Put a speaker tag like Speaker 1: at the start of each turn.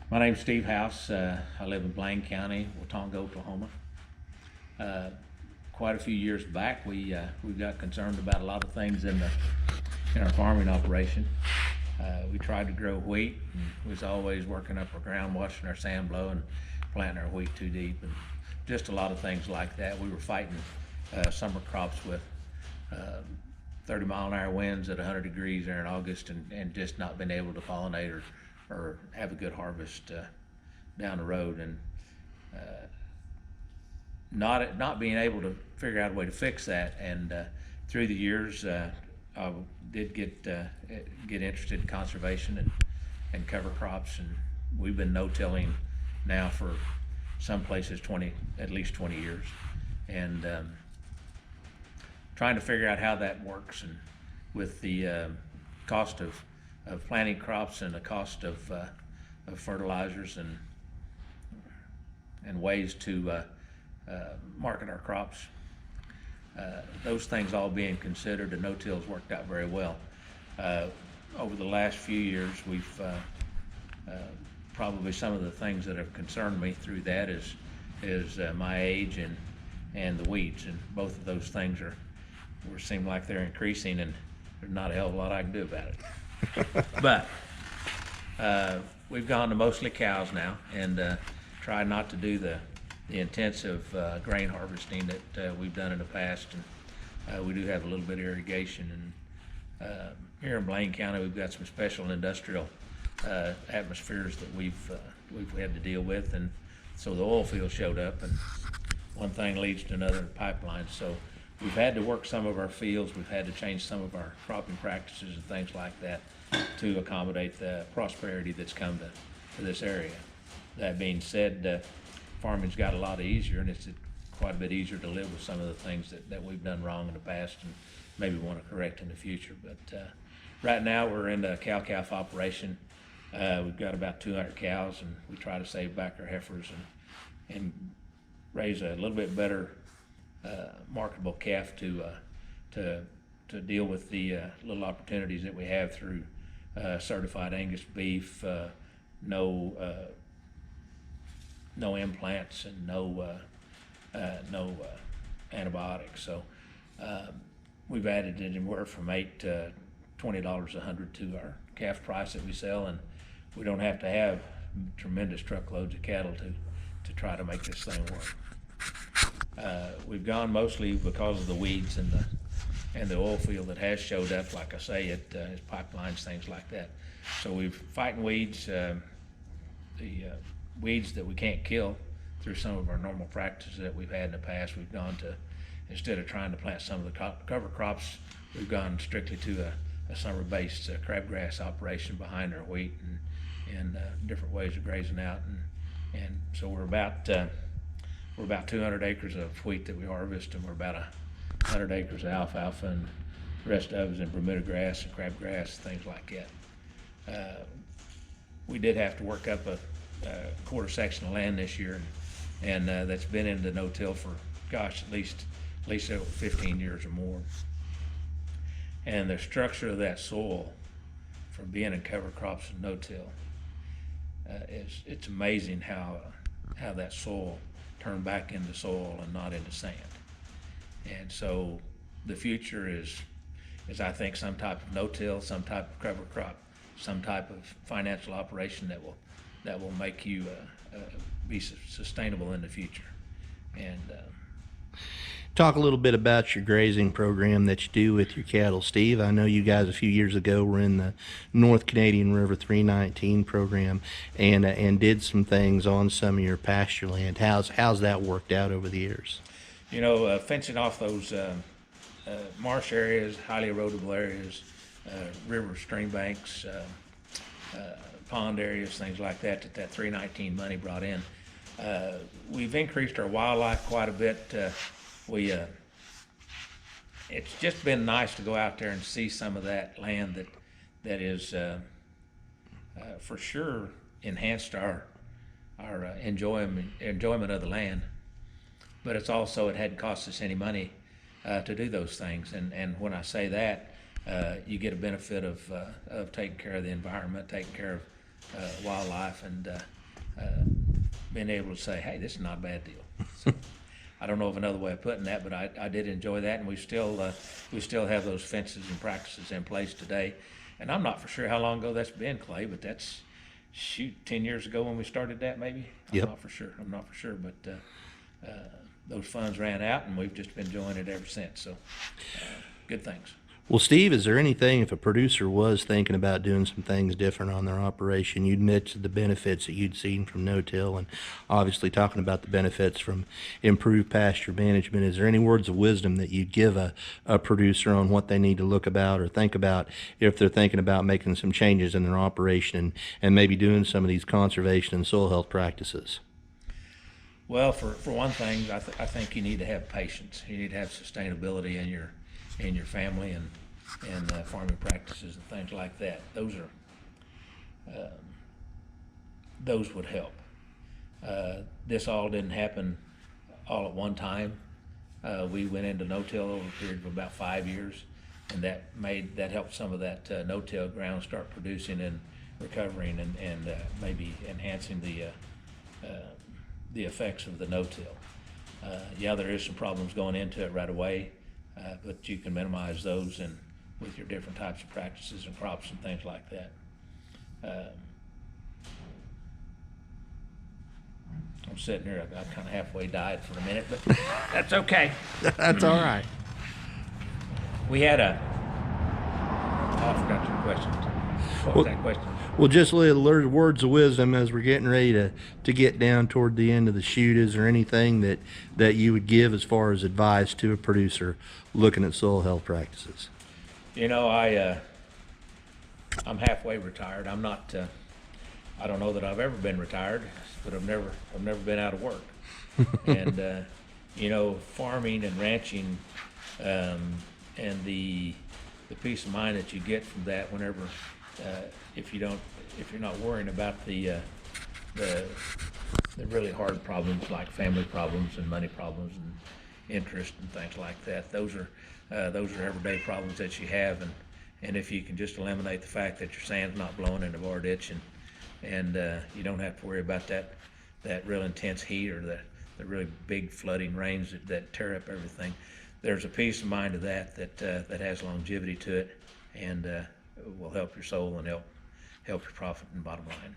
Speaker 1: My name's Steve House. I live in Blaine County, Watonga, Oklahoma. Quite a few years back, we got concerned about a lot of things in our farming operation. We tried to grow wheat, and we was always working up our ground, washing our sand blow, and planting our wheat too deep, and just a lot of things like that. We were fighting summer crops with 30-mile-an-hour winds at 100 degrees there in August, and just not been able to pollinate or have a good harvest down the road, and not being able to figure out a way to fix that. And through the years, I did get interested in conservation and cover crops, and we've been no-tilling now for some places at least 20 years, and trying to figure out how that works, and with the cost of planting crops and the cost of fertilizers and ways to market our crops. Those things all being considered, the no-till's worked out very well. Over the last few years, we've probably some of the things that have concerned me through that is my age and the weeds, and both of those things seem like they're increasing, and there's not a hell of a lot I can do about it. But we've gone to mostly cows now, and try not to do the intensive grain harvesting that we've done in the past, and we do have a little bit of irrigation. And here in Blaine County, we've got some special industrial atmospheres that we've had to deal with, and so the oil field showed up, and one thing leads to another in pipelines. So we've had to work some of our fields. We've had to change some of our cropping practices and things like that to accommodate the prosperity that's come to this area. That being said, farming's got a lot easier, and it's quite a bit easier to live with some of the things that we've done wrong in the past and maybe want to correct in the future. But right now we're in the cow-calf operation. We've got about 200 cows, and we try to save back our heifers and raise a little bit better marketable calf to deal with the little opportunities that we have through certified Angus beef, no implants, and no antibiotics. So we've added anywhere from $8 to $20 a hundred to our calf price that we sell, and we don't have to have tremendous truckloads of cattle to try to make this thing work. We've gone mostly because of the weeds and the oil field that has showed up, like I say, as pipelines, things like that. So we're fighting weeds, the weeds that we can't kill through some of our normal practices that we've had in the past. We've gone to, instead of trying to plant some of the cover crops, we've gone strictly to a summer-based crabgrass operation behind our wheat, and different ways of grazing out, and so we're about 200 acres of wheat that we harvest, and we're about 100 acres of alfalfa, and the rest of it is in Bermuda grass and crabgrass, things like that. We did have to work up a quarter section of land this year, and that's been into no-till for, gosh, at least over 15 years or more. And the structure of that soil, from being in cover crops and no-till, it's amazing how that soil turned back into soil and not into sand. And so the future is I think some type of no-till, some type of cover crop, some type of financial operation that will make you be sustainable in the future. And
Speaker 2: Talk a little bit about your grazing program that you do with your cattle, Steve. I know you guys a few years ago were in the North Canadian River 319 program and did some things on some of your pasture land. How's that worked out over the years?
Speaker 1: You know, fencing off those marsh areas, highly erodible areas, river stream banks, pond areas, things like that 319 money brought in. We've increased our wildlife quite a bit. It's just been nice to go out there and see some of that land that is for sure enhanced our enjoyment of the land, but it hadn't cost us any money to do those things. And when I say that, you get a benefit of taking care of the environment, taking care wildlife, and being able to say, hey, this is not a bad deal. So, I don't know of another way of putting that, but I did enjoy that, and we still have those fences and practices in place today. And I'm not for sure how long ago that's been, Clay, but that's, shoot, 10 years ago when we started that, maybe?
Speaker 2: Yep.
Speaker 1: I'm not for sure, but those funds ran out, and we've just been enjoying it ever since, so good things.
Speaker 2: Well, Steve, is there anything, if a producer was thinking about doing some things different on their operation, you'd mentioned the benefits that you'd seen from no-till, and obviously talking about the benefits from improved pasture management. Is there any words of wisdom that you'd give a producer on what they need to look about or think about if they're thinking about making some changes in their operation and maybe doing some of these conservation and soil health practices?
Speaker 1: Well, for one thing, I think you need to have patience. You need to have sustainability in your family and farming practices and things like that. Those would help. This all didn't happen all at one time. We went into no-till over a period of about 5 years, and that helped some of that no-till ground start producing and recovering and maybe enhancing the effects of the no-till. Yeah, there is some problems going into it right away, but you can minimize those with your different types of practices and crops and things like that. I'm sitting here, I got kind of halfway died for a minute, but that's okay.
Speaker 2: That's all right.
Speaker 1: We had I forgot your question. What was that question?
Speaker 2: Well, just little words of wisdom as we're getting ready to get down toward the end of the shoot. Is there anything that you would give as far as advice to a producer looking at soil health practices?
Speaker 1: You know, I'm halfway retired. I'm not. I don't know that I've ever been retired, but I've never been out of work. And you know, farming and ranching, and the peace of mind that you get from that whenever. If you're not worrying about the really hard problems like family problems and money problems and interest and things like that, those are everyday problems that you have, and if you can just eliminate the fact that your sand's not blowing in the bar ditch and you don't have to worry about that real intense heat or the really big flooding rains that tear up everything, there's a peace of mind to that has longevity to it, and will help your soul and help your profit and bottom line.